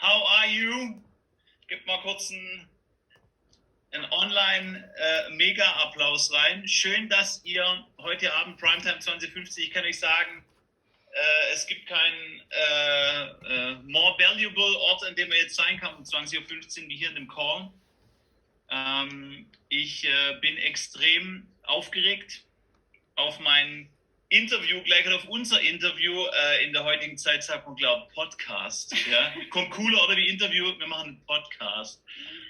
how are you? Gib mal kurz einen Online-Mega-Applaus rein. Schön, dass ihr heute Abend Primetime 2050, ich kann euch sagen, es gibt keinen more valuable Ort, an dem man jetzt sein kann um 20.15 Uhr wie hier in dem Call. Ich bin extrem aufgeregt auf mein Interview, gleich auf unser Interview. In der heutigen Zeit sagt man, glaube ich, Podcast. Ja? Kommt cooler oder wie Interview, wir machen einen Podcast.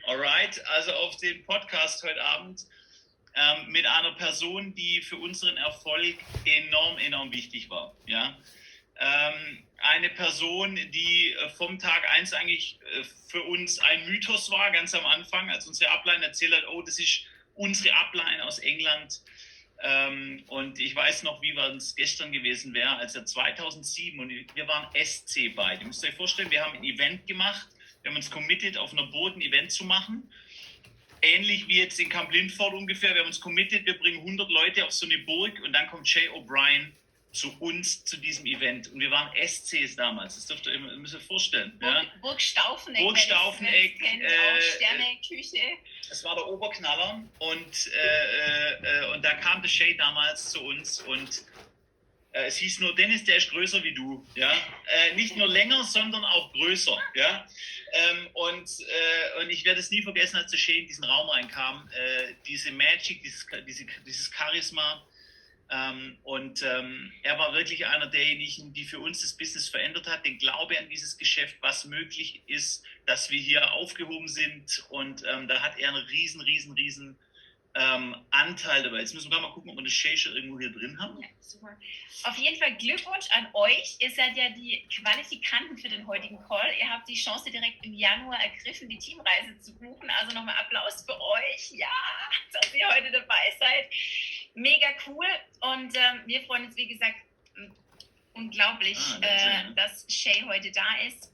Alright, also auf den Podcast heute Abend mit einer Person, die für unseren Erfolg enorm wichtig war. Ja? Eine Person, die vom Tag 1 eigentlich für uns ein Mythos war, ganz am Anfang, als unsere Upline erzählt hat, oh, das ist unsere Upline aus England. Und ich weiß noch, wie es gestern gewesen wäre, als er 2007, und wir waren SC beide. Ihr müsst euch vorstellen, wir haben ein Event gemacht, wir haben uns committed, auf einer Burg ein Event zu machen. Ähnlich wie jetzt in Camp Lindford ungefähr. Wir haben uns committed, wir bringen 100 Leute auf so eine Burg und dann kommt Shay O'Brien zu uns, zu diesem Event. Und wir waren SCs damals, das dürft ihr euch vorstellen. Burg Staufeneck. Burg Staufeneck. Sterneküche. Das war der Oberknaller. Und da kam der Shay damals zu uns und es hieß nur, Dennis, der ist größer wie du. Ja? Nicht nur länger, sondern auch größer. Ja? Und ich werde es nie vergessen, als der Shay in diesen Raum reinkam. Diese Magic, dieses Charisma. Er war wirklich einer derjenigen, die für uns das Business verändert hat, den Glaube an dieses Geschäft, was möglich ist, dass wir hier aufgehoben sind, und da hat er einen riesen Anteil dabei. Jetzt müssen wir mal gucken, ob wir das Shay schon irgendwo hier drin haben. Ja, super. Auf jeden Fall Glückwunsch an euch. Ihr seid ja die Qualifikanten für den heutigen Call. Ihr habt die Chance direkt im Januar ergriffen, die Teamreise zu buchen. Also nochmal Applaus für euch. Ja, dass ihr heute dabei seid. Mega cool. Und wir freuen uns, wie gesagt, unglaublich, dass Shay heute da ist.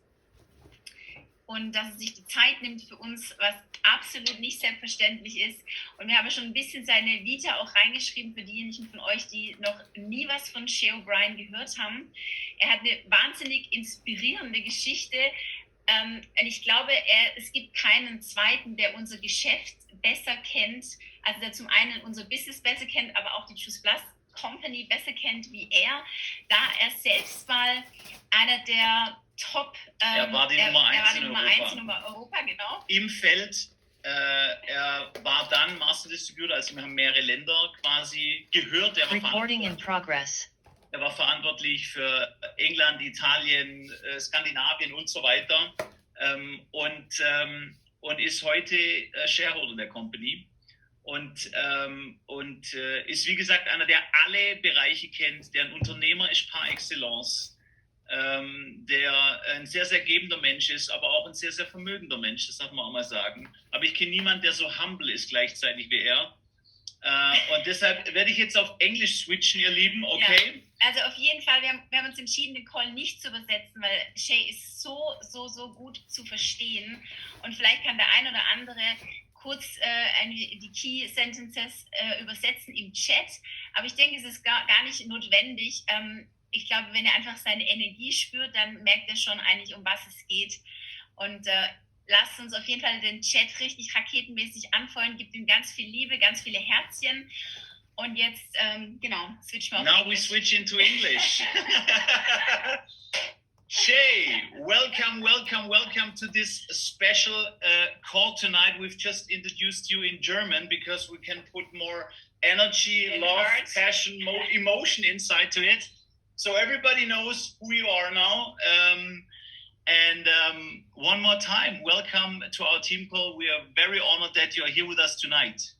Und dass er sich die Zeit nimmt für uns, was absolut nicht selbstverständlich ist. Und wir haben schon ein bisschen seine Vita auch reingeschrieben für diejenigen von euch, die noch nie was von Shay O'Brien gehört haben. Er hat eine wahnsinnig inspirierende Geschichte. Und ich glaube, es gibt keinen zweiten, der unser Geschäft besser kennt, also der zum einen unser Business besser kennt, aber auch die Choose Plus Company besser kennt wie er, da er selbst mal einer der Top, er war die Nummer 1 in Europa, genau. Im Feld, er war dann Master Distributor, also wir haben mehrere Länder quasi gehört. Recording in progress. Er war verantwortlich für England, Italien, Skandinavien und so weiter, und ist heute Shareholder der Company. Und ist, wie gesagt, einer, der alle Bereiche kennt, der ein Unternehmer ist par excellence, der ein sehr gebender Mensch ist, aber auch ein sehr vermögender Mensch, das darf man auch mal sagen. Aber ich kenne niemanden, der so humble ist gleichzeitig wie er. Und deshalb werde ich jetzt auf Englisch switchen, ihr Lieben, okay? Ja, also auf jeden Fall, wir haben uns entschieden, den Call nicht zu übersetzen, weil Shay ist so gut zu verstehen. Und vielleicht kann der ein oder andere kurz die Key Sentences übersetzen im Chat. Aber ich denke, es ist gar nicht notwendig. Ich glaube, wenn er einfach seine Energie spürt, dann merkt er schon eigentlich, um was es geht. Und lasst uns auf jeden Fall den Chat richtig raketenmäßig anfeuern, gibt ihm ganz viel Liebe, ganz viele Herzchen. Und jetzt, switchen wir auf Now we switch into English. Shay, welcome to this special call tonight. We've just introduced you in German because we can put more energy, love, passion, emotion inside to it. So everybody knows who you are now. One more time, welcome to our team call. We are very honored that you are here with us tonight.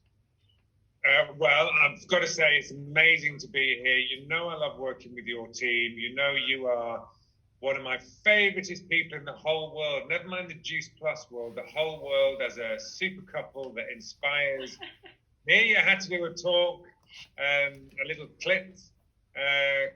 Well, I've got to say it's amazing to be here. You know I love working with your team. You know you are one of my favouriteest people in the whole world. Never mind the Juice Plus world, the whole world as a super couple that inspires. Here I had to do a talk, a little clip,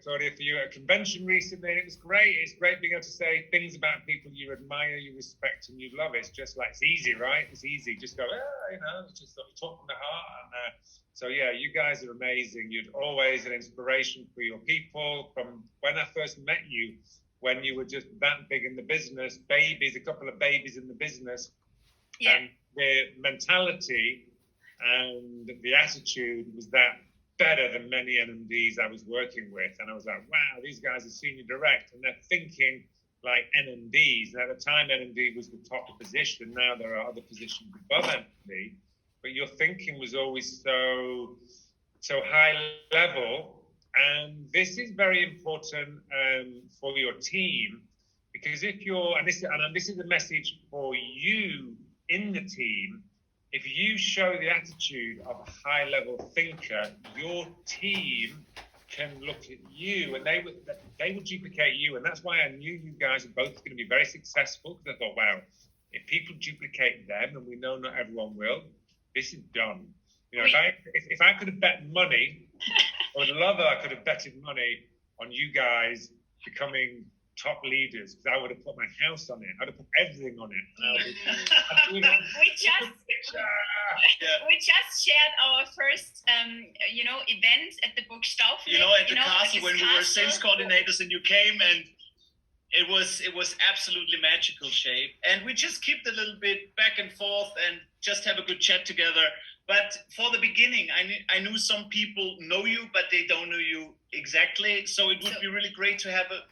Claudia, for you at a convention recently. And it was great. It's great being able to say things about people you admire, you respect, and you love. It's just like, it's easy, right? It's easy. Just go, it's just talk from the heart. And so, yeah, you guys are amazing. You're always an inspiration for your people. From when I first met you, when you were just that big in the business, babies, a couple of babies in the business, Yeah. and the mentality and the attitude was that better than many NMDs I was working with. And I was like, wow, these guys are senior direct and they're thinking like NMDs. And at the time, NMD was the top position. Now there are other positions above NMD, but your thinking was always so high level. And this is very important for your team, because if you're, and this is a message for you in the team, if you show the attitude of a high level thinker, your team can look at you and they would duplicate you. And that's why I knew you guys are both going to be very successful, because I thought, wow, if people duplicate them, and we know not everyone will, this is done. You know, if I could have bet money, I would love that I could have betted money on you guys becoming top leaders, because I would have put my house on it. I'd have put everything on it. We just shared our first, event at the Bookstaufel. At the castle, when we were sales coordinators, and you came, and it was absolutely magical, Shay. And we just kept a little bit back and forth and just have a good chat together. But for the beginning, I knew some people know you, but they don't know you exactly. So it would be really great to have a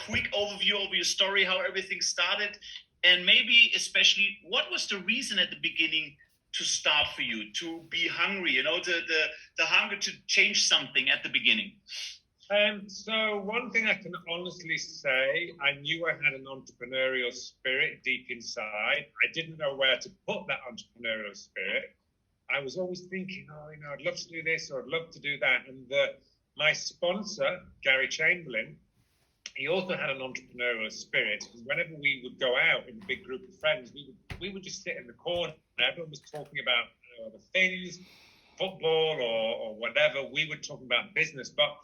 quick overview of your story, how everything started, and maybe especially what was the reason at the beginning to start for you, to be hungry, the hunger to change something at the beginning. So one thing I can honestly say, I knew I had an entrepreneurial spirit deep inside. I didn't know where to put that entrepreneurial spirit. I was always thinking, I'd love to do this or I'd love to do that. And my sponsor, Gary Chamberlain, he also had an entrepreneurial spirit. Whenever we would go out in a big group of friends, we would just sit in the corner. Everyone was talking about other things, football or whatever. We were talking about business, but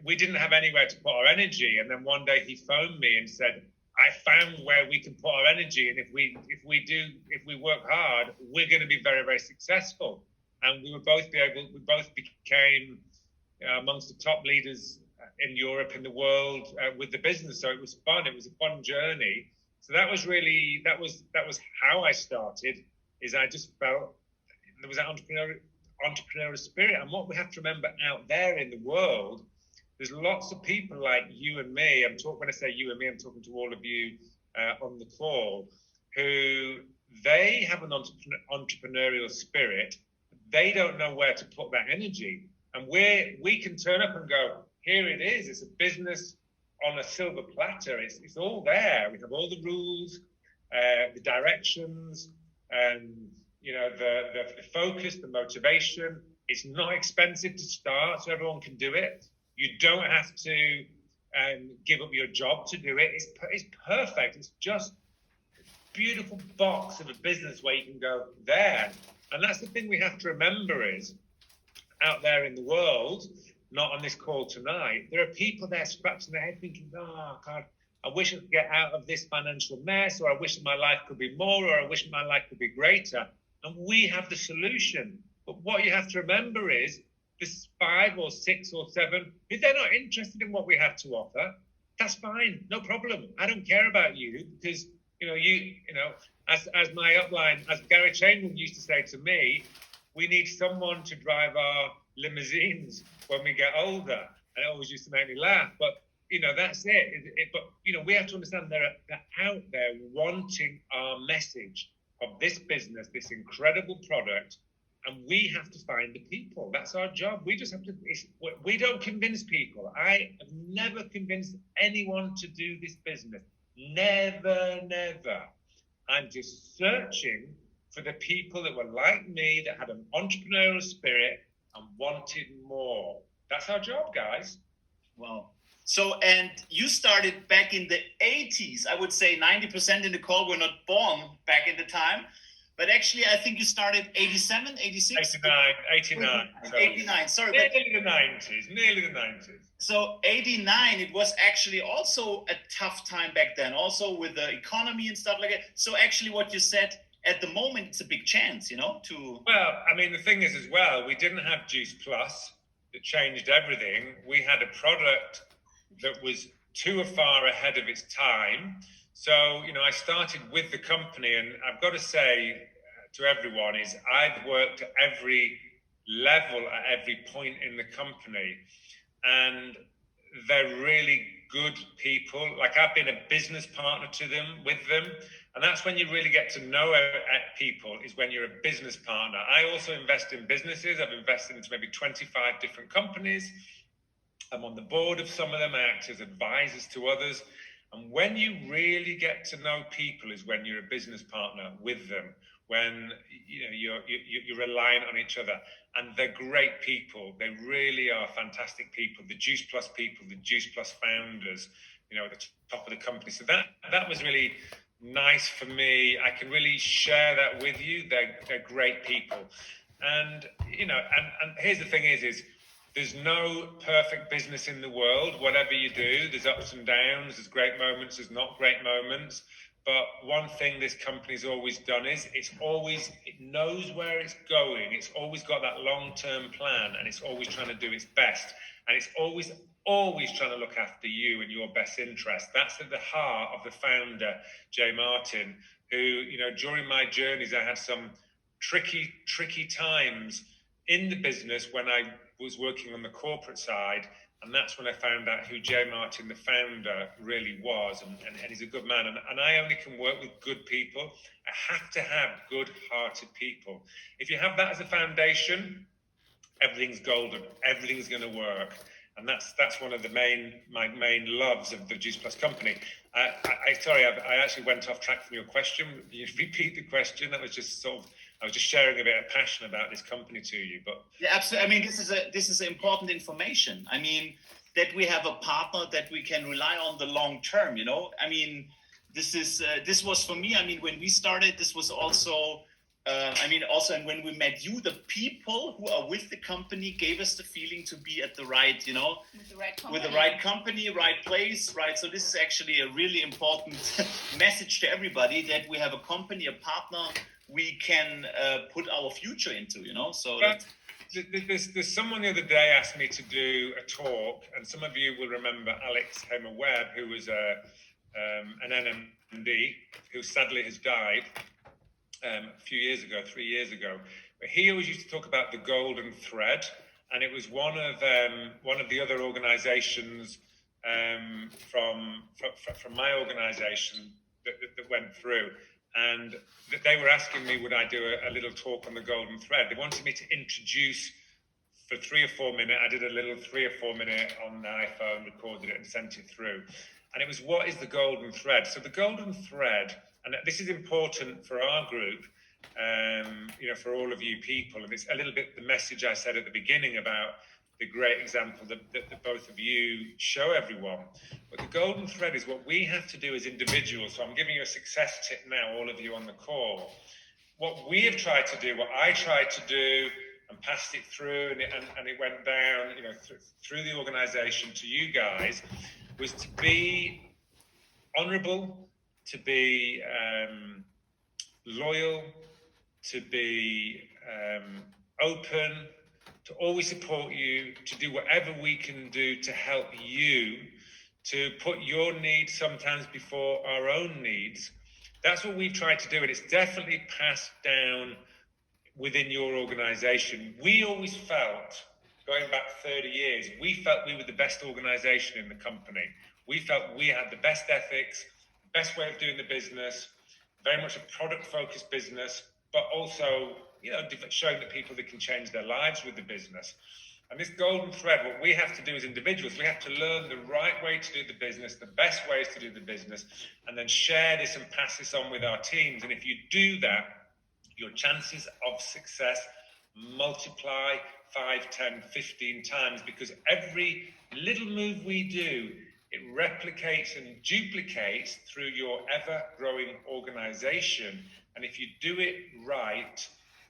we didn't have anywhere to put our energy. And then one day he phoned me and said, I found where we can put our energy, and if we work hard, we're going to be very, very successful. And we both became amongst the top leaders in Europe, in the world, with the business. So it was fun. It was a fun journey. So that was how I started. Is I just felt there was that entrepreneurial spirit. And what we have to remember out there in the world, there's lots of people like you and me. When I say you and me, I'm talking to all of you on the call, who they have an entrepreneurial spirit. They don't know where to put that energy. And we can turn up and go, here it is. It's a business on a silver platter. It's all there. We have all the rules, the directions, and the focus, the motivation. It's not expensive to start, so everyone can do it. You don't have to give up your job to do it. It's perfect. It's just a beautiful box of a business where you can go there. And that's the thing we have to remember is, out there in the world, not on this call tonight, there are people there scratching their head thinking, oh, God, I wish I could get out of this financial mess, or I wish my life could be more, or I wish my life could be greater. And we have the solution. But what you have to remember is, there's 5 or 6 or 7, if they're not interested in what we have to offer, that's fine, no problem. I don't care about you, because as my upline, as Gary Chamberlain used to say to me, we need someone to drive our limousines when we get older. And it always used to make me laugh, but that's it. But we have to understand they're out there wanting our message of this business, this incredible product. And we have to find the people. That's our job. We just have to, we don't convince people. I have never convinced anyone to do this business. Never, never. I'm just searching for the people that were like me, that had an entrepreneurial spirit and wanted more. That's our job, guys. Wow. So, and you started back in the 80s. I would say 90% in the call were not born back in the time. But actually, I think you started 87, 86? 89. 89, sorry. Nearly the 90s. So 89, it was actually also a tough time back then, also with the economy and stuff like that. So actually what you said, at the moment, it's a big chance, to... Well, I mean, the thing is as well, we didn't have Juice Plus that changed everything. We had a product that was too far ahead of its time. So, you know, I started with the company, and I've got to say to everyone is I've worked at every level, at every point in the company, and they're really good people. Like, I've been a business partner to them, with them, and that's when you really get to know people, is when you're a business partner. I also invest in businesses. I've invested into maybe 25 different companies. I'm on the board of some of them. I act as advisors to others. And when you really get to know people is when you're a business partner with them, when you're reliant on each other. And they're great people. They really are fantastic people. The Juice Plus people, the Juice Plus founders, you know, at the top of the company. So that was really nice for me. I can really share that with you. They're great people. And, you know, and here's the thing is there's no perfect business in the world. Whatever you do, there's ups and downs, there's great moments, there's not great moments. But one thing this company's always done is it knows where it's going. It's always got that long-term plan, and it's always trying to do its best. And it's always trying to look after you and your best interest. That's at the heart of the founder, Jay Martin, who, you know, during my journeys, I had some tricky times in the business when I was working on the corporate side, and that's when I found out who Jay Martin, the founder, really was, and he's a good man. And I only can work with good people. I have to have good-hearted people. If you have that as a foundation, everything's golden. Everything's going to work. And that's one of my main loves of the Juice Plus company. I actually went off track from your question. Can you repeat the question? That was just I was just sharing a bit of passion about this company to you. But yeah, absolutely. I mean, this is important information. I mean, that we have a partner that we can rely on the long term. You know, I mean, this was for me. I mean, when we started, this was also. And when we met you, the people who are with the company gave us the feeling to be at the right, you know, with the right company, right place, right. So this is actually a really important message to everybody, that we have a company, a partner we can put our future into, you know. So there's someone the other day asked me to do a talk, and some of you will remember Alex Hamer-Webb, who was an NMD who sadly has died. A few years ago, 3 years ago, but he always used to talk about the golden thread, and it was one of the other organisations from my organisation that went through, and they were asking me would I do a little talk on the golden thread. They wanted me to introduce for 3 or 4 minutes. I did a little 3 or 4 minute on the iPhone, recorded it and sent it through, and it was, what is the golden thread? So the golden thread, and this is important for our group, you know, for all of you people, and it's a little bit the message I said at the beginning about the great example that both of you show everyone. But the golden thread is what we have to do as individuals. So I'm giving you a success tip now, all of you on the call. What we have tried to do, what I tried to do, and passed it through, and it went down, you know, through the organisation to you guys, was to be honourable, to be loyal, to be open, to always support you, to do whatever we can do to help you, to put your needs sometimes before our own needs. That's what we've tried to do, and it's definitely passed down within your organisation. We always felt, going back 30 years, we felt we were the best organisation in the company. We felt we had the best ethics, best way of doing the business, very much a product-focused business, but also, you know, showing that people that can change their lives with the business. And this golden thread, what we have to do as individuals, we have to learn the right way to do the business, the best ways to do the business, and then share this and pass this on with our teams. And if you do that, your chances of success multiply 5, 10, 15 times, because every little move we do, it replicates and duplicates through your ever-growing organization. And if you do it right,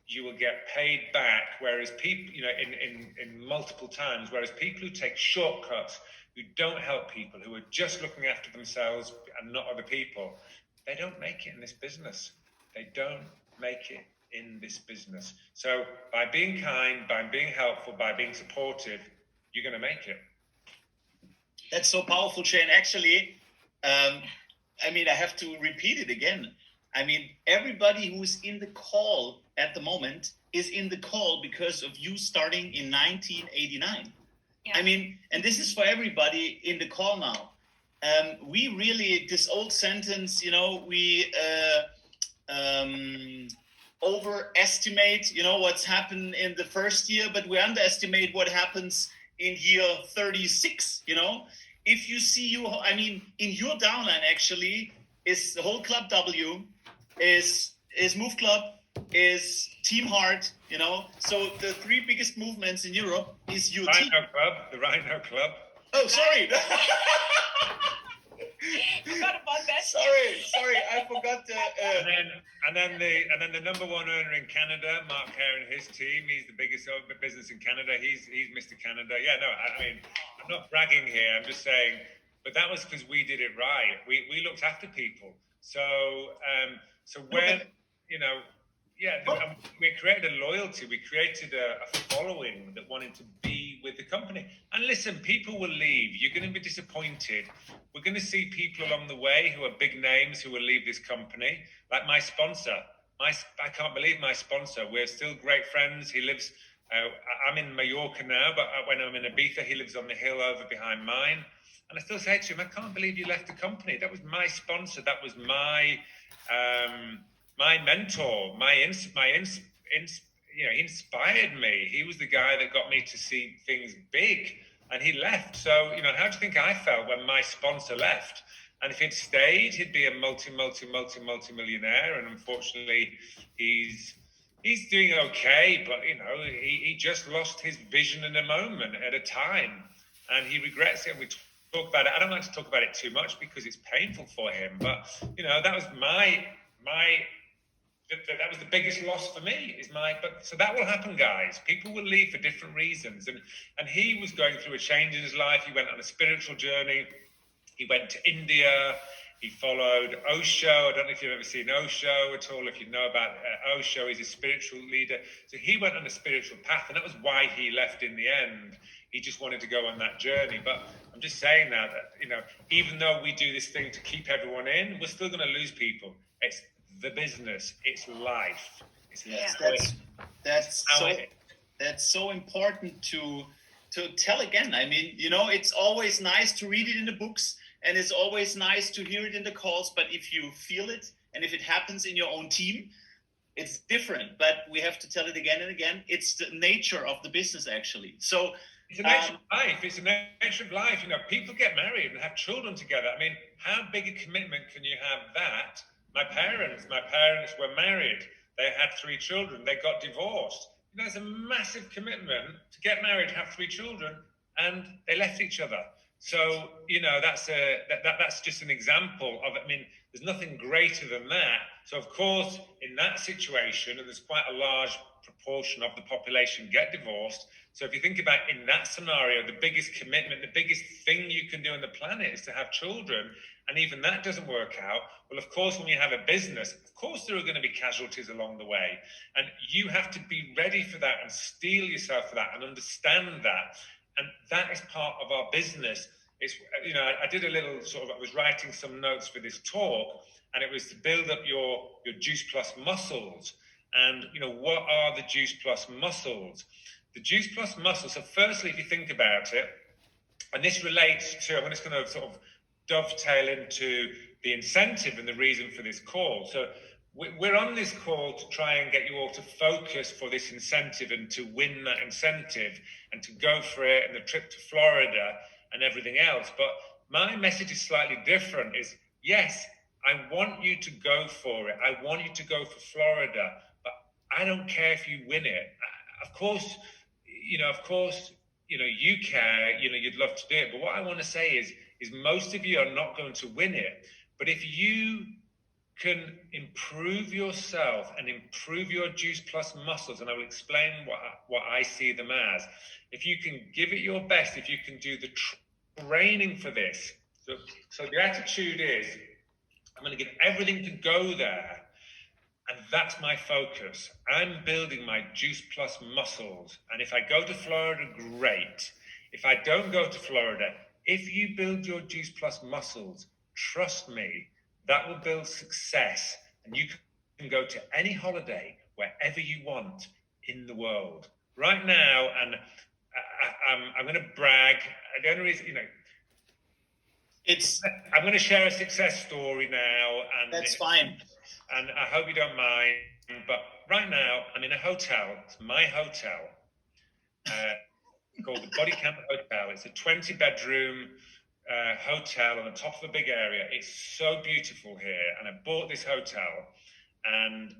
you will get paid back. Whereas people, you know, in multiple times, whereas people who take shortcuts, who don't help people, who are just looking after themselves and not other people, they don't make it in this business. They don't make it in this business. So by being kind, by being helpful, by being supportive, you're going to make it. That's so powerful, Shane. Actually, I mean, I have to repeat it again. I mean, everybody who's in the call at the moment is in the call because of you starting in 1989. Yeah. I mean, and this is for everybody in the call now. We really, this old sentence, you know, we overestimate, you know, what's happened in the first year, but we underestimate what happens in year 36, you know. If you see you, I mean, in your downline actually is the whole Club W, is Move Club, is Team Heart, you know. So the three biggest movements in Europe is your team. The Rhino Club. Oh, sorry. Forgot about that. Sorry, I forgot. And then the number one earner in Canada, Mark Hare and his team. He's the biggest business in Canada. He's Mr. Canada. Yeah, no, I mean, I'm not bragging here. I'm just saying, but that was because we did it right. We looked after people. So when you know. Yeah, we created a loyalty. We created a following that wanted to be with the company. And listen, people will leave. You're going to be disappointed. We're going to see people along the way who are big names who will leave this company, like my sponsor. I can't believe my sponsor. We're still great friends. He lives, I'm in Mallorca now, but when I'm in Ibiza, he lives on the hill over behind mine. And I still say to him, I can't believe you left the company. That was my sponsor. That was my mentor, he inspired me. He was the guy that got me to see things big, and he left. So, you know, how do you think I felt when my sponsor left? And if he'd stayed, he'd be a multi-millionaire. And unfortunately, he's doing okay, but you know, he just lost his vision in a moment at a time, and he regrets it. We talk about it. I don't like to talk about it too much because it's painful for him. But you know, that was that was the biggest loss for me. So that will happen, guys. People will leave for different reasons, and he was going through a change in his life. He went on a spiritual journey. He went to India. He followed Osho. I don't know if you've ever seen Osho at all. If you know about Osho, he's a spiritual leader. So he went on a spiritual path, and that was why he left in the end. He just wanted to go on that journey. But I'm just saying now that, you know, even though we do this thing to keep everyone in, we're still going to lose people. It's the business. It's life. That's so important to tell again. I mean, you know, it's always nice to read it in the books, and it's always nice to hear it in the calls. But if you feel it, and if it happens in your own team, it's different. But we have to tell it again and again. It's the nature of the business, actually. So it's the nature of life. It's the nature of life. You know, people get married and have children together. I mean, how big a commitment can you have that? My parents were married. They had 3 children. They got divorced. You know, it's a massive commitment to get married, have 3 children, and they left each other. So, you know, that's just an example of it. I mean, there's nothing greater than that. So, of course, in that situation, and there's quite a large proportion of the population get divorced. So if you think about in that scenario, the biggest commitment, the biggest thing you can do on the planet is to have children. And even that doesn't work out. Well, of course, when you have a business, of course, there are going to be casualties along the way. And you have to be ready for that and steel yourself for that and understand that. And that is part of our business. It's, you know, I did a little I was writing some notes for this talk, and it was to build up your Juice Plus muscles. And, you know, what are the Juice Plus muscles? The Juice Plus muscles, so firstly, if you think about it, and this relates to, I'm just going to sort of dovetail into the incentive and the reason for this call. So we're on this call to try and get you all to focus for this incentive and to win that incentive and to go for it and the trip to Florida and everything else. But my message is slightly different. Is yes, I want you to go for it. I want you to go for Florida, but I don't care if you win it. Of course, you care, you'd love to do it. But what I want to say is most of you are not going to win it. But if you can improve yourself and improve your Juice Plus muscles, and I will explain what I see them as. If you can give it your best, if you can do the training for this. So the attitude is, I'm going to give everything to go there. And that's my focus. I'm building my Juice Plus muscles. And if I go to Florida, great. If I don't go to Florida, if you build your Juice Plus muscles, trust me, that will build success, and you can go to any holiday wherever you want in the world. Right now, and I'm going to brag. The only reason, I'm going to share a success story now, and that's fine. And I hope you don't mind. But right now, I'm in a hotel. It's my hotel, called the Body Camp Hotel. It's a 20-bedroom hotel on the top of a big area. It's so beautiful here, and I bought this hotel, and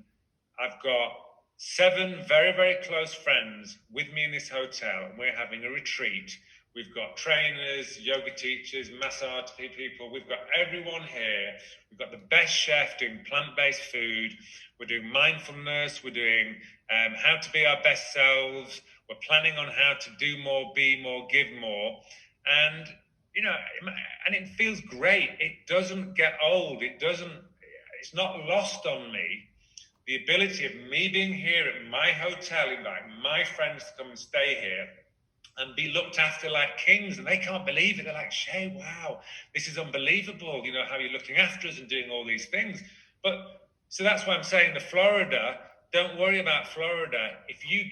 I've got 7 very, very close friends with me in this hotel, and we're having a retreat. We've got trainers, yoga teachers, massage people. We've got everyone here. We've got the best chef doing plant-based food. We're doing mindfulness. We're doing how to be our best selves. We're planning on how to do more, be more, give more. And, and it feels great. It doesn't get old. It's not lost on me. The ability of me being here at my hotel, inviting my friends to come and stay here, and be looked after like kings, and they can't believe it. They're like, Shay, wow, this is unbelievable, how you're looking after us and doing all these things. But so that's why I'm saying the Florida, don't worry about Florida. If you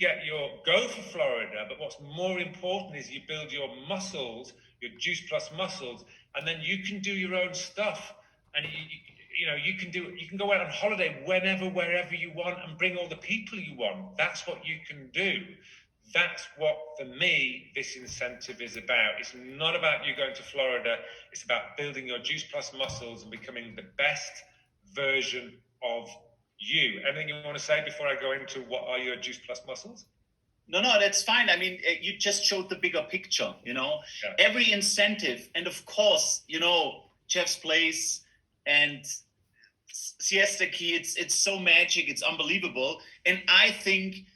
go for Florida, but what's more important is you build your muscles, your Juice Plus muscles, and then you can do your own stuff. And you can go out on holiday whenever, wherever you want, and bring all the people you want. That's what you can do. That's what, for me, this incentive is about. It's not about you going to Florida. It's about building your Juice Plus muscles and becoming the best version of you. Anything you want to say before I go into what are your Juice Plus muscles? No, that's fine. I mean, you just showed the bigger picture, Yeah. Every incentive, and of course, Jeff's Place and Siesta Key, it's so magic, it's unbelievable. And I think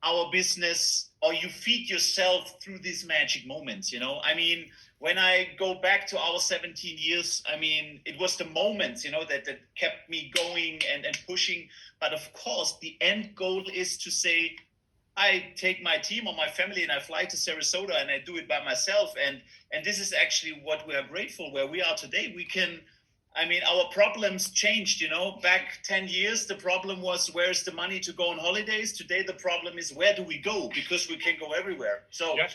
our business, or you feed yourself through these magic moments, I mean, when I go back to our 17 years, I mean, it was the moments, that kept me going and pushing. But of course, the end goal is to say, I take my team or my family and I fly to Sarasota and I do it by myself. And this is actually what we are grateful where we are today. Our problems changed, back 10 years, the problem was, where's the money to go on holidays? Today, the problem is, where do we go? Because we can go everywhere. So, yeah.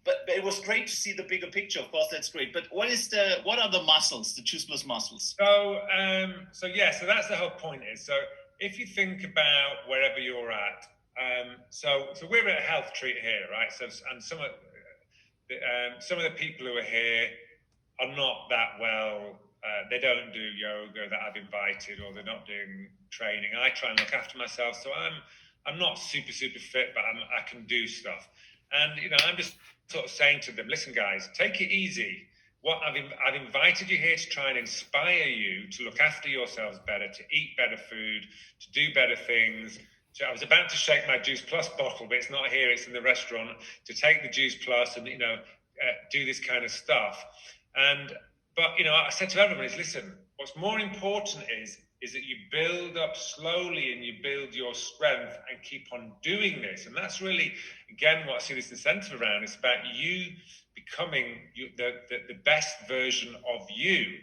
But it was great to see the bigger picture. Of course, that's great. But what are the muscles, the Juice Plus muscles? So that's the whole point is, so if you think about wherever you're at, so we're at a health treat here, right? So, and some of the people who are here are not that well. They don't do yoga that I've invited, or they're not doing training. I try and look after myself, so I'm not super fit, but I can do stuff. And I'm just sort of saying to them, listen, guys, take it easy. I've invited you here to try and inspire you to look after yourselves better, to eat better food, to do better things. So I was about to shake my Juice Plus bottle, but it's not here; it's in the restaurant. To take the Juice Plus and do this kind of stuff. But I said to everyone is, listen, what's more important is that you build up slowly and you build your strength and keep on doing this. And that's really, again, what I see this incentive around. It's about you becoming the best version of you.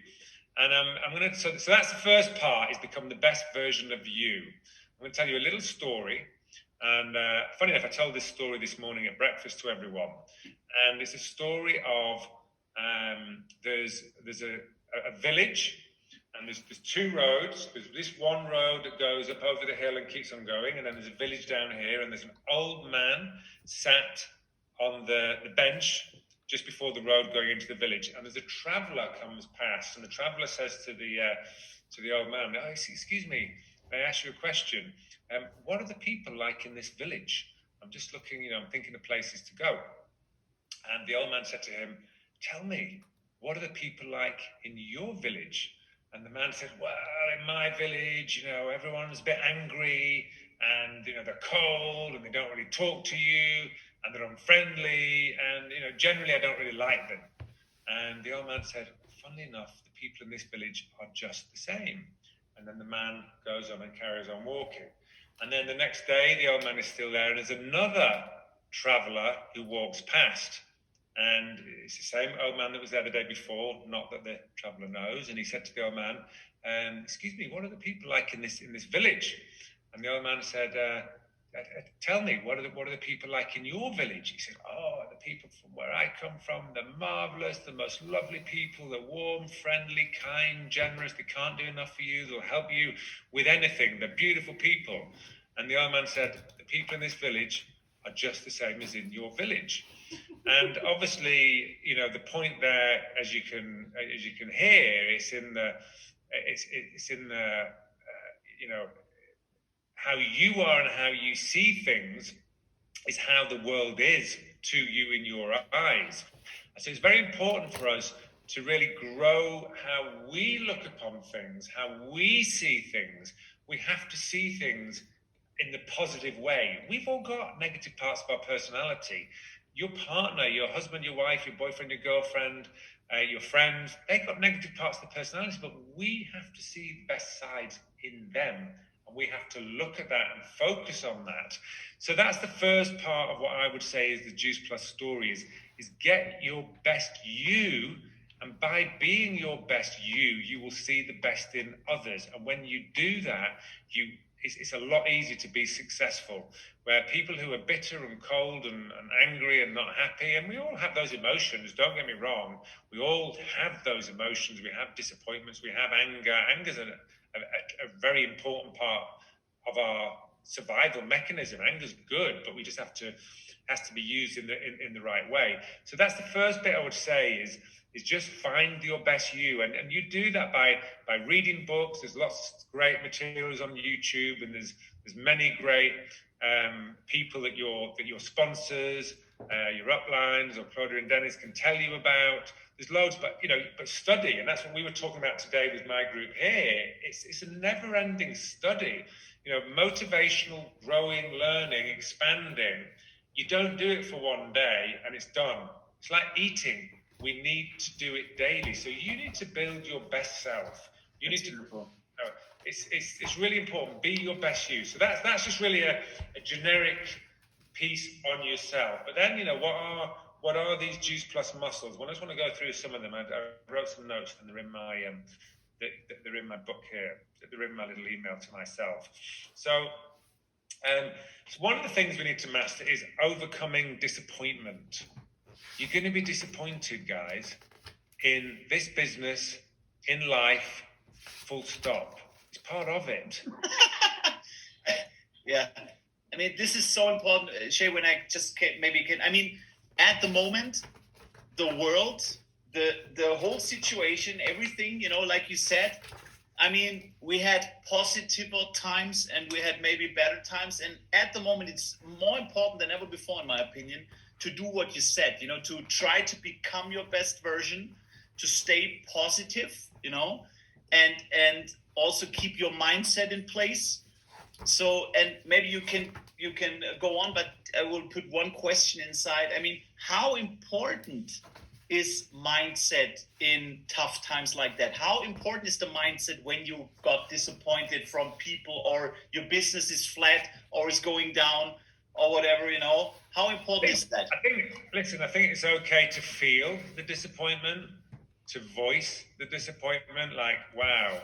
And so that's the first part, is become the best version of you. I'm going to tell you a little story. And funny enough, I told this story this morning at breakfast to everyone. And it's a story of there's a village, and there's 2 roads. There's this one road that goes up over the hill and keeps on going, and then there's a village down here, and there's an old man sat on the bench just before the road going into the village, and there's a traveller comes past, and the traveller says to the old man, "Oh, excuse me, may I ask you a question? What are the people like in this village? I'm just looking, I'm thinking of places to go." And the old man said to him, "Tell me, what are the people like in your village?" And the man said, "Well, in my village, everyone's a bit angry, and they're cold, and they don't really talk to you, and they're unfriendly, and generally I don't really like them." And the old man said, "Funnily enough, the people in this village are just the same." And then the man goes on and carries on walking. And then the next day, the old man is still there, and there's another traveller who walks past. And it's the same old man that was there the day before, not that the traveller knows. And he said to the old man, excuse me, what are the people like in this village? And the old man said, tell me, what are the people like in your village? He said, oh, the people from where I come from, they're marvellous, the most lovely people, they're warm, friendly, kind, generous, they can't do enough for you, they'll help you with anything, they're beautiful people. And the old man said, the people in this village are just the same as in your village. And obviously, you know, the point there, as you can hear, it's in the you know, how you are and how you see things is how the world is to you in your eyes. So it's very important for us to really grow how we look upon things, how we see things. We have to see things in the positive way. We've all got negative parts of our personality. Your partner, your husband, your wife, your boyfriend, your girlfriend, your friends, they've got negative parts of the personality, but we have to see the best sides in them. And we have to look at that and focus on that. So that's the first part of what I would say is the Juice Plus story is get your best you. And by being your best you will see the best in others. And when you do that, it's a lot easier to be successful. Where people who are bitter and cold and angry and not happy, and we all have those emotions, don't get me wrong, we all have those emotions, we have disappointments, we have anger. Anger's a very important part of our survival mechanism. Anger's good, but we just has to be used in the right way. So that's the first bit I would say is just find your best you, and you do that by reading books. There's lots of great materials on YouTube, and there's many great people that your sponsors, your uplines or Claudia and Dennis can tell you about. There's loads, but study, and that's what we were talking about today with my group here. It's a never-ending study. Motivational, growing, learning, expanding. You don't do it for one day and it's done. It's like eating. We need to do it daily. So you need to build your best self. It's really important. Be your best you. So that's just really a generic piece on yourself. But then what are these Juice Plus muscles? Well, I just want to go through some of them. I wrote some notes, and they're in my book here. They're in my little email to myself. So one of the things we need to master is overcoming disappointment. You're going to be disappointed, guys, in this business, in life, full stop. It's part of it. Yeah. I mean, this is so important, Shay, when I just at the moment, the world, the whole situation, everything, like you said, I mean, we had positive times and we had maybe better times. And at the moment, it's more important than ever before, in my opinion, to do what you said, to try to become your best version, to stay positive, and also keep your mindset in place. So, and maybe you can go on, but I will put one question inside. I mean, how important is mindset in tough times like that? How important is the mindset when you got disappointed from people, or your business is flat or is going down or whatever, How important is that? I think it's okay to feel the disappointment, to voice the disappointment, like, wow,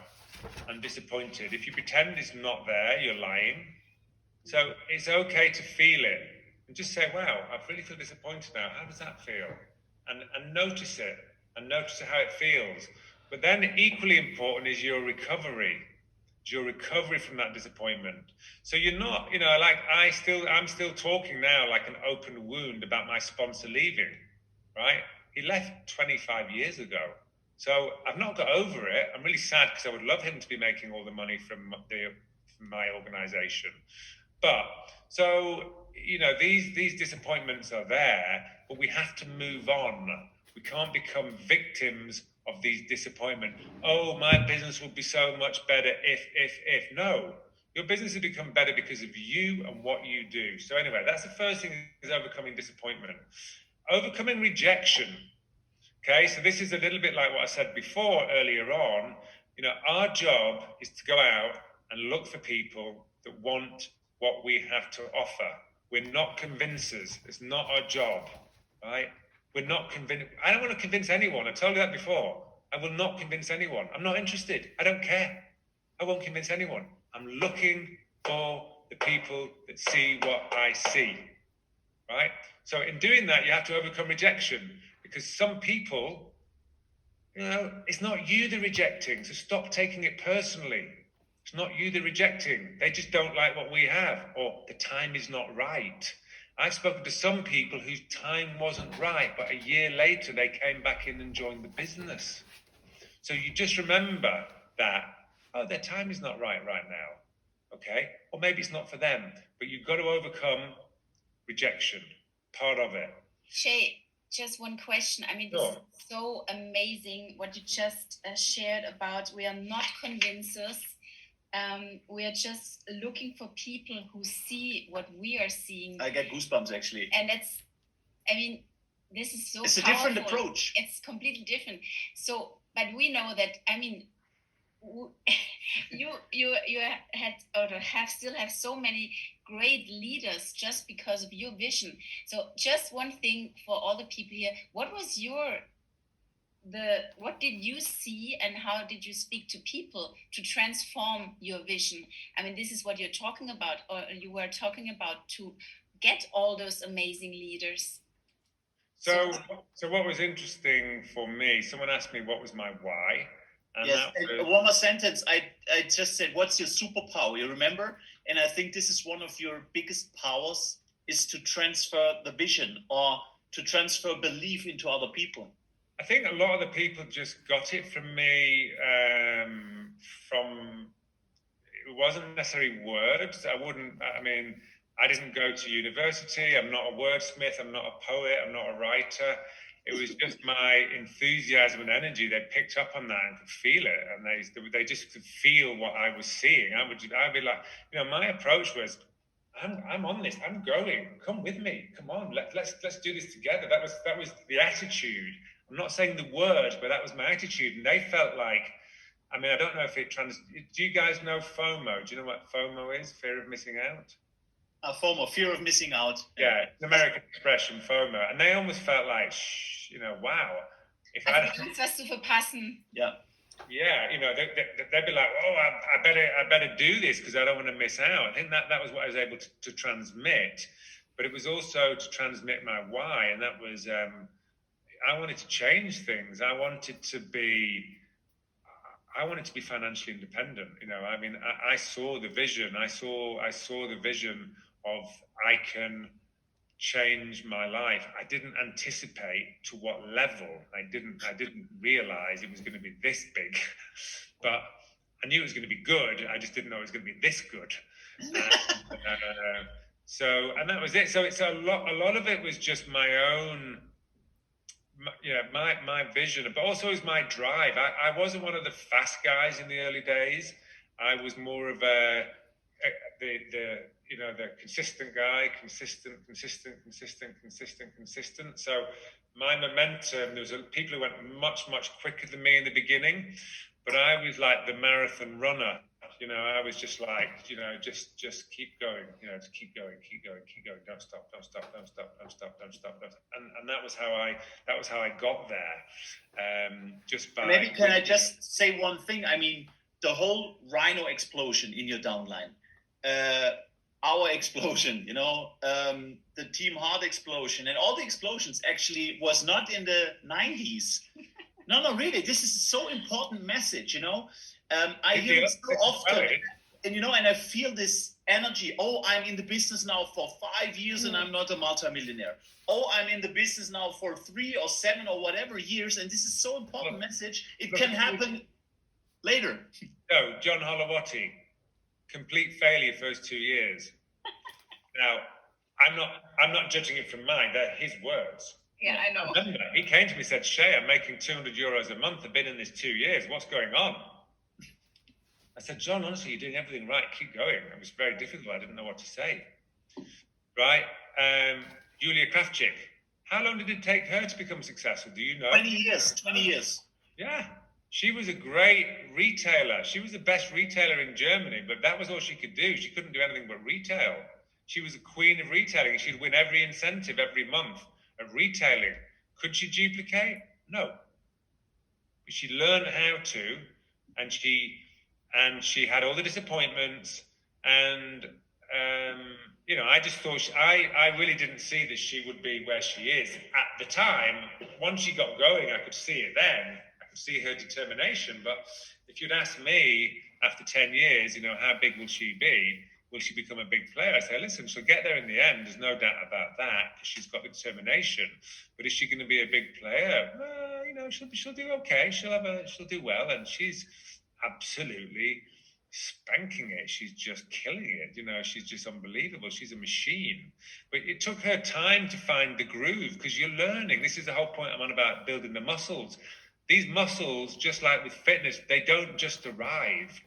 I'm disappointed. If you pretend it's not there, you're lying. So it's okay to feel it and just say, wow, I really feel disappointed now. How does that feel? And notice it, and notice how it feels. But then equally important is your recovery. Your recovery from that disappointment. So you're not, I'm still talking now like an open wound about my sponsor leaving, right? He left 25 years ago. So I've not got over it. I'm really sad because I would love him to be making all the money from my organization. But so, these disappointments are there, but we have to move on. We can't become victims of these disappointments. Oh, my business would be so much better if. No, your business has become better because of you and what you do. So anyway, that's the first thing, is overcoming disappointment. Overcoming rejection. Okay, so this is a little bit like what I said before earlier on. Our job is to go out and look for people that want what we have to offer. We're not convincers. It's not our job, right? we're not convinced. I don't want to convince anyone. I told you that before. I will not convince anyone. I'm not interested. I don't care. I won't convince anyone. I'm looking for the people that see what I see, right? So in doing that, you have to overcome rejection, because some people, it's not you they're rejecting. So stop taking it personally. It's not you they're rejecting. They just don't like what we have, or the time is not right. I've spoken to some people whose time wasn't right, but a year later they came back in and joined the business. So you just remember that, their time is not right now, okay? Or maybe it's not for them, but you've got to overcome rejection, part of it. Shay, just one question. I mean, this is so amazing what you just shared about we are not convincers. We are just looking for people who see what we are seeing. I get goosebumps, actually. And this is so It's a powerful. different approach. It's completely different. So, but we know that, you had or still have so many great leaders just because of your vision. So just one thing for all the people here, what did you see and how did you speak to people to transform your vision? I mean, this is what you're talking about, or you were talking about, to get all those amazing leaders. So what was interesting for me, someone asked me what was my why. And yes, one more sentence. I just said, what's your superpower? You remember? And I think this is one of your biggest powers, is to transfer the vision or to transfer belief into other people. I think a lot of the people just got it from me, it wasn't necessarily words. I didn't go to university. I'm not a wordsmith. I'm not a poet. I'm not a writer. It was just my enthusiasm and energy. They picked up on that and could feel it, and they just could feel what I was seeing. I'd be like, my approach was, I'm on this. I'm going. Come with me. Come on. Let's do this together. That was the attitude. I'm not saying the words, but that was my attitude, and they felt like. I don't know if do you guys know FOMO? Do you know what FOMO is? Fear of missing out. FOMO, fear of missing out. Yeah, it's an American expression, FOMO, and they almost felt like, wow. If Angst, was zu verpassen. Yeah. Yeah, they'd be like, I better do this because I don't want to miss out. I think that was what I was able to transmit, but it was also to transmit my why, and that was I wanted to change things. I wanted to be financially independent. I saw the vision. I saw the vision of I can change my life. I didn't anticipate to what level. I didn't realize it was going to be this big, but I knew it was going to be good. I just didn't know it was going to be this good. And that was it. So it's a lot of it was just my own. My vision, but also is my drive. I wasn't one of the fast guys in the early days. I was more of the consistent guy, consistent. So my momentum, there was people who went much quicker than me in the beginning, but I was like the marathon runner. I was just like, just keep going, just keep going. Don't stop. And that was how I got there. Just by maybe can I just say one thing? The whole Rhino explosion in your downline, our explosion, the Team Heart explosion, and all the explosions actually was not in the 90s. No, really. This is a so important message, I hear it so often, and I feel this energy. Oh, I'm in the business now for 5 years and I'm not a multimillionaire. Oh, I'm in the business now for 3 or 7 or whatever years, and this is so important message. It can happen later. No, John Holowati, complete failure first 2 years. Now, I'm not judging it from mine. They're his words. Yeah, I know. Remember, he came to me and said, Shay, I'm making €200 a month. I've been in this 2 years. What's going on? I said, John, honestly, you're doing everything right. Keep going. It was very difficult. I didn't know what to say. Right? Julia Krafchick. How long did it take her to become successful? Do you know? 20 years. Yeah. She was a great retailer. She was the best retailer in Germany, but that was all she could do. She couldn't do anything but retail. She was the queen of retailing. She'd win every incentive every month of retailing. Could she duplicate? No. But she learned how to, and she had all the disappointments, and I just thought I really didn't see that she would be where she is at the time. Once she got going, I could see it then. I could see her determination. But if you'd asked me after 10 years, how big will she be? Will she become a big player? I say, listen, she'll get there in the end. There's no doubt about that, because she's got the determination. But is she going to be a big player? She'll do okay. She'll do well, and she's absolutely spanking it. She's just killing it. She's just unbelievable. She's a machine. But it took her time to find the groove, because you're learning. This is the whole point I'm on about building the muscles. These muscles, just like with fitness, they don't just arrive.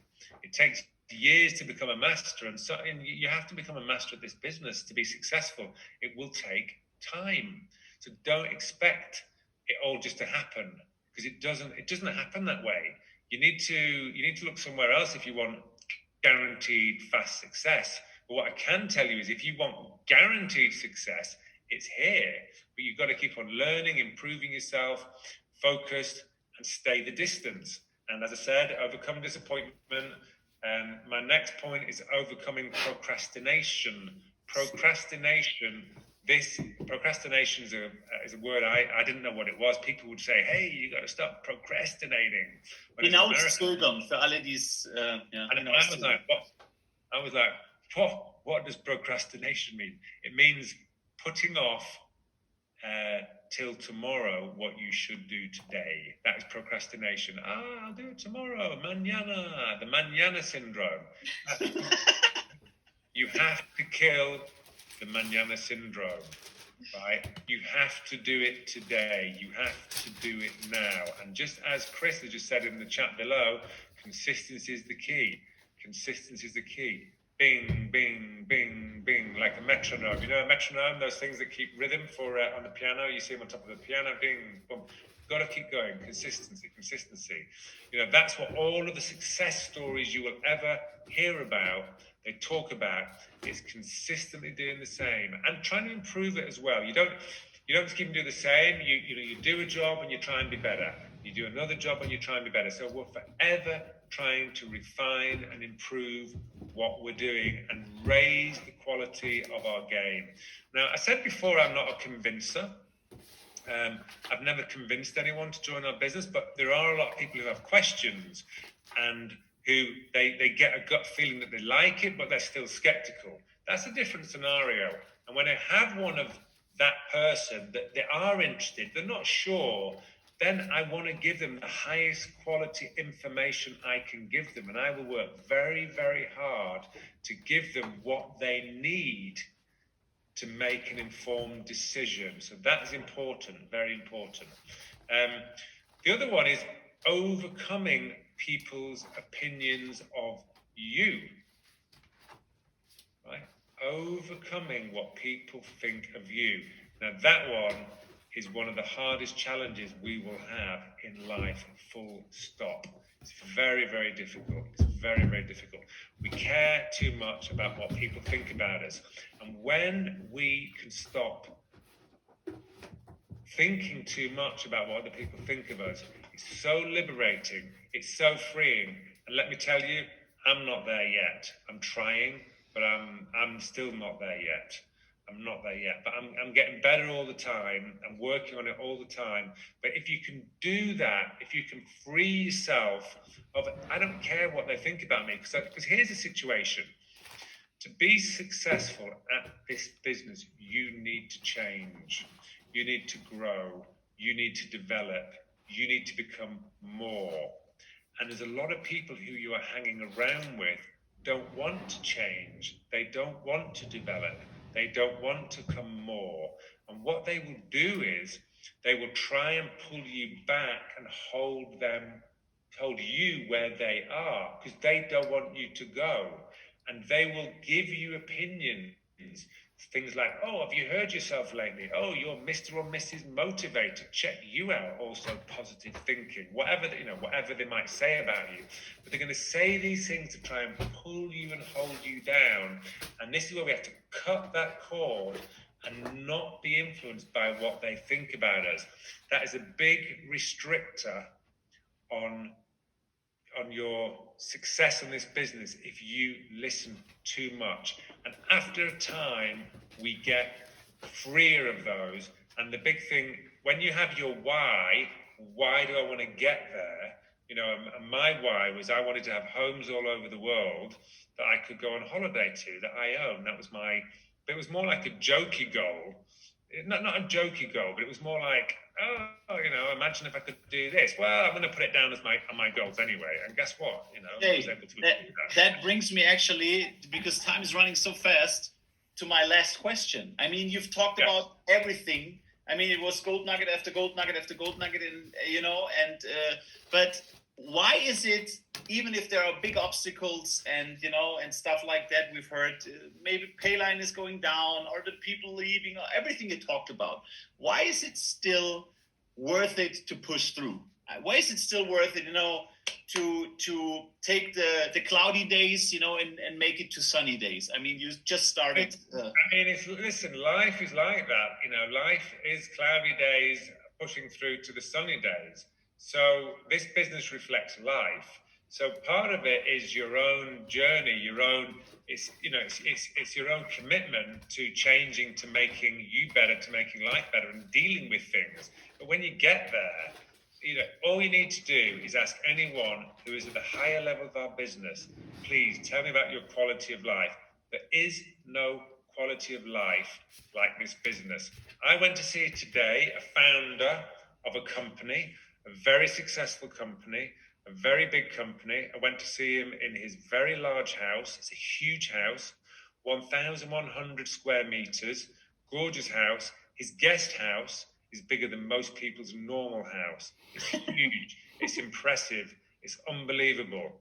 It takes years to become a master, and you have to become a master at this business to be successful. It will take time. So don't expect it all just to happen, because it doesn't happen that way. You need to look somewhere else if you want guaranteed fast success. But what I can tell you is, if you want guaranteed success, it's here. But you've got to keep on learning, improving yourself, focused, and stay the distance. And as I said, overcome disappointment. My next point is overcoming procrastination. Procrastination is a word I didn't know what it was. People would say, "Hey, you got to stop procrastinating." Hinauszögern, für alle, die es, And I was like, what does procrastination mean? It means putting off till tomorrow what you should do today. That is procrastination. I'll do it tomorrow, mañana, the mañana syndrome. You have to kill the mañana syndrome, right? You have to do it today. You have to do it now. And just as Chris has just said in the chat below, consistency is the key. Consistency is the key. Bing, bing, bing, bing, like a metronome. A metronome, those things that keep rhythm for on the piano. You see them on top of the piano, bing, boom. Got to keep going. Consistency. That's what all of the success stories you will ever hear about, they talk about, is consistently doing the same and trying to improve it as well. You don't just keep doing the same. You do a job and you try and be better. You do another job and you try and be better. So we're forever trying to refine and improve what we're doing and raise the quality of our game. Now, I said before, I'm not a convincer. I've never convinced anyone to join our business, but there are a lot of people who have questions and who they get a gut feeling that they like it, but they're still skeptical. That's a different scenario. And when I have one of that person that they are interested, they're not sure, then I want to give them the highest quality information I can give them. And I will work very, very hard to give them what they need to make an informed decision. So that is important, very important. The other one is overcoming people's opinions of you, right? Overcoming what people think of you. Now that one is one of the hardest challenges we will have in life, full stop. It's very, very difficult. It's very, very difficult. We care too much about what people think about us. And when we can stop thinking too much about what other people think of us, it's so liberating. It's so freeing. And let me tell you, I'm not there yet. I'm trying, but I'm still not there yet. I'm not there yet, but I'm getting better all the time. I'm working on it all the time. But if you can do that, if you can free yourself of, I don't care what they think about me, because here's the situation. To be successful at this business, you need to change. You need to grow. You need to develop. You need to become more. And there's a lot of people who you are hanging around with don't want to change. They don't want to develop. They don't want to come more. And what they will do is they will try and pull you back and hold you where they are, because they don't want you to go. And they will give you opinions, things like, oh, have you heard yourself lately? Oh, you're Mr. or Mrs. Motivator. Check you out. Also positive thinking, whatever they might say about you. But they're going to say these things to try and pull you and hold you down. And this is where we have to cut that cord and not be influenced by what they think about us. That is a big restrictor on your success in this business if you listen too much. And after a time, we get freer of those. And the big thing, when you have your why do I want to get there? You know, and my why was I wanted to have homes all over the world that I could go on holiday to, that I own. That was it was more like a jokey goal. Not a jokey goal, but it was more like, oh, you know, imagine if I could do this. Well, I'm going to put it down as my goals anyway. And guess what? You know, I was able to do that. That brings me actually, because time is running so fast, to my last question. I mean, you've talked about everything. I mean, it was gold nugget after gold nugget after gold nugget, and but why is it, even if there are big obstacles and stuff like that, we've heard maybe Payline is going down or the people leaving, or everything you talked about, why is it still worth it to push through? Why is it still worth it, to take the cloudy days, and make it to sunny days? I mean, you just started. Listen, life is like that. Life is cloudy days pushing through to the sunny days. So this business reflects life. So part of it is your own journey, it's your own commitment to changing, to making you better, to making life better, and dealing with things. But when you get there, all you need to do is ask anyone who is at the higher level of our business, please tell me about your quality of life. There is no quality of life like this business. I went to see today a founder of a company, a very successful company, a very big company. I went to see him in his very large house. It's a huge house, 1,100 square meters, gorgeous house. His guest house is bigger than most people's normal house. It's huge. It's impressive. It's unbelievable.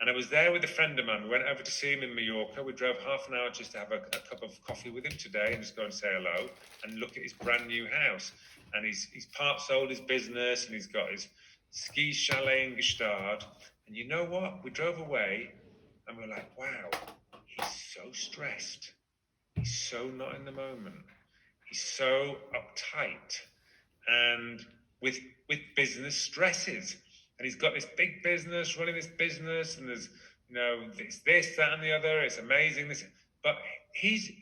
And I was there with a friend of mine. We went over to see him in Mallorca. We drove half an hour just to have a cup of coffee with him today and just go and say hello and look at his brand new house. And he's part sold his business, and he's got his ski chalet in Gstaad. And you know what? We drove away and we're like, wow, he's so stressed. He's so not in the moment. He's so uptight and with business stresses. And he's got this big business, running this business, and there's, this, that, and the other. It's amazing. But he's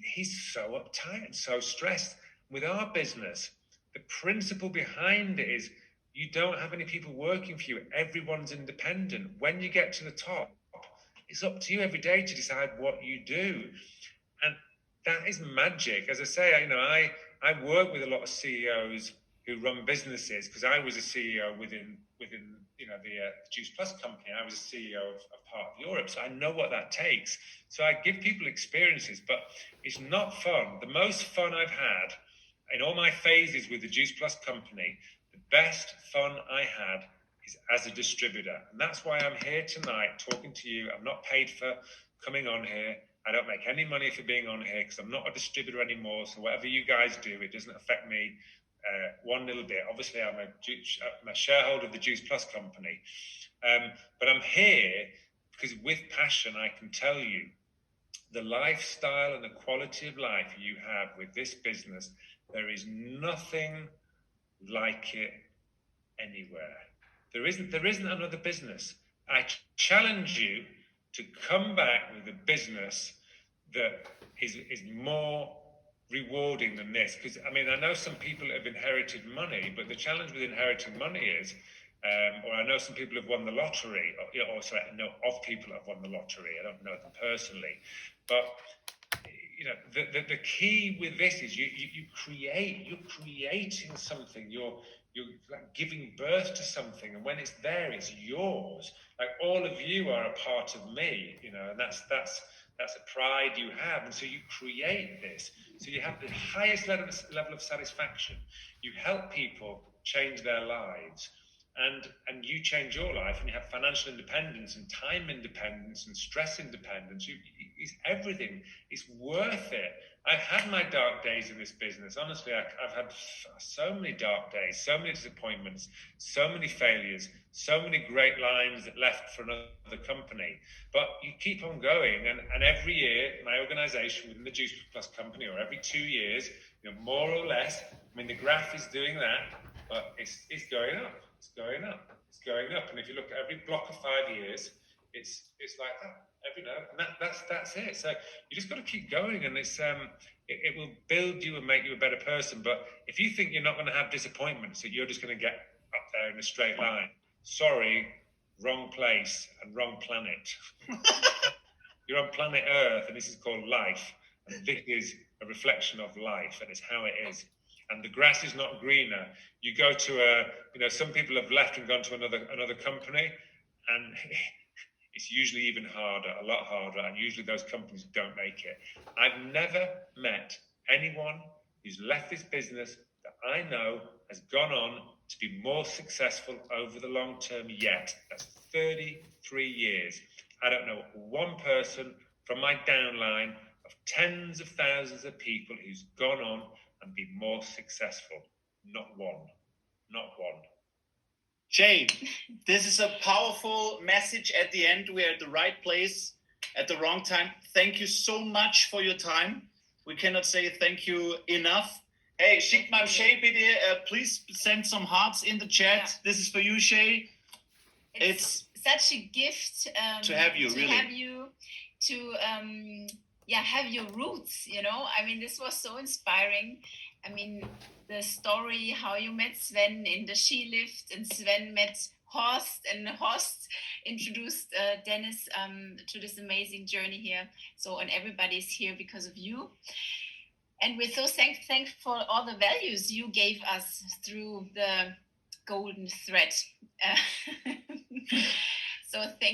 so uptight and so stressed. With our business, the principle behind it is you don't have any people working for you. Everyone's independent. When you get to the top, it's up to you every day to decide what you do. And that is magic. As I say, I work with a lot of CEOs who run businesses, because I was a CEO within the Juice Plus company. I was a CEO of part of Europe, so I know what that takes. So I give people experiences, but it's not fun. The most fun I've had in all my phases with the Juice Plus company, the best fun I had is as a distributor. And that's why I'm here tonight talking to you. I'm not paid for coming on here. I don't make any money for being on here because I'm not a distributor anymore. So whatever you guys do, it doesn't affect me one little bit. Obviously, I'm a shareholder of the Juice Plus company. But I'm here because with passion, I can tell you the lifestyle and the quality of life you have with this business, there is nothing like it anywhere. There isn't another business. I challenge you to come back with a business that is more rewarding than this. Because I know some people have inherited money, but the challenge with inheriting money is, or I know some people have won the lottery, I know of people that have won the lottery. I don't know them personally, but the key with this is you're creating something. You're like giving birth to something, and when it's there, it's yours. Like all of you are a part of me, and that's a pride you have, and so you create this. So you have the highest level of satisfaction. You help people change their lives, and you change your life, and you have financial independence and time independence and stress independence. It's everything. It's worth it. I've had my dark days in this business. Honestly, I've had so many dark days, so many disappointments, so many failures, so many great lines that left for another company. But you keep on going, and every year, my organisation within the Juice Plus company, or every 2 years, more or less. I mean, the graph is doing that, but it's going up. It's going up. It's going up. And if you look at every block of 5 years, it's like that. And that's it. So you just got to keep going, and it will build you and make you a better person. But if you think you're not going to have disappointments, that you're just going to get up there in a straight line, sorry, wrong place and wrong planet. You're on planet Earth, and this is called life, and this is a reflection of life, and it's how it is. And the grass is not greener. You go to some people have left and gone to another company, and it's usually even harder, a lot harder, and usually those companies don't make it. I've never met anyone who's left this business that I know has gone on to be more successful over the long term yet. That's 33 years. I don't know one person from my downline of tens of thousands of people who's gone on and been more successful. Not one. Not one. Shay, this is a powerful message at the end. We're at the right place at the wrong time. Thank you so much for your time. We cannot say thank you enough. Hey, schickt mal Shay bitte, please send some hearts in the chat. Yeah. This is for you, Shay. It's such a gift to have you, really. Have you, to have your roots, I mean, this was so inspiring. I mean, the story, how you met Sven in the ski lift, and Sven met Horst, and Horst introduced Dennis to this amazing journey here. So, and everybody's here because of you. And we're so thankful for all the values you gave us through the golden thread. So thank